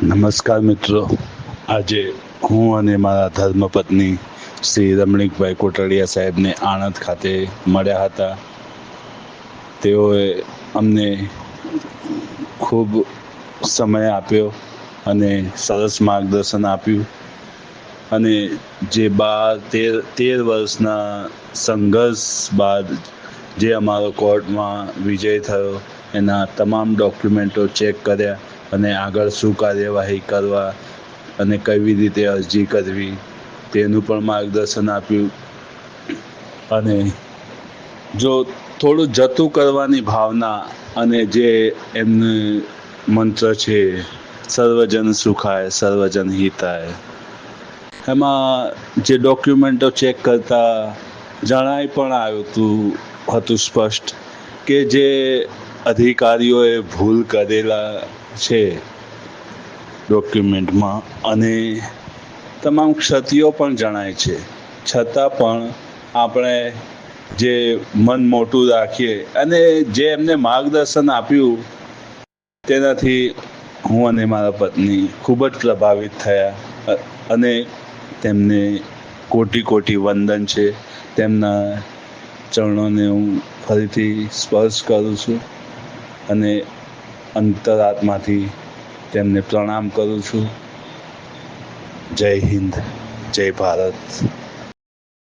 નમસ્કાર મિત્રો, આજે હું અને મારા ધર્મપત્ની શ્રી રમણીકભાઈ કોટડિયા સાહેબને આણંદ ખાતે મળ્યા હતા. તેઓએ અમને ખૂબ સમય આપ્યો અને સરસ માર્ગદર્શન આપ્યું અને જે 13 વર્ષના સંઘર્ષ બાદ જે અમારો કોર્ટમાં વિજય થયો એના તમામ ડોક્યુમેન્ટો ચેક કર્યા અને આગળ શું કાર્યવાહી કરવા અને કેવી રીતે અરજી કરવી તેનું પણ માર્ગદર્શન આપ્યું. અને જો થોડું જતું કરવાની ભાવના અને જે એમનું મંત્ર છે સર્વજન સુખાય સર્વજન હિતાય, એમાં જે ડોક્યુમેન્ટો ચેક કરતા જણાઈ પણ આવ્યું હતું સ્પષ્ટ કે જે અધિકારીઓએ ભૂલ કરેલા છે ડોક્યુમેન્ટમાં અને તમામ ક્ષતિઓ પણ જણાય છે, છતાં પણ આપણે જે મન મોટું રાખીએ અને જે એમને માર્ગદર્શન આપ્યું તેનાથી હું અને મારા પત્ની ખૂબ જ પ્રભાવિત થયા અને તેમને કોટી કોટી વંદન છે. તેમના ચરણોને હું ફરીથી સ્પર્શ કરું છું અને અંતરાત્માથી તેમને પ્રણામ કરું છું. જય હિન્દ, જય ભારત.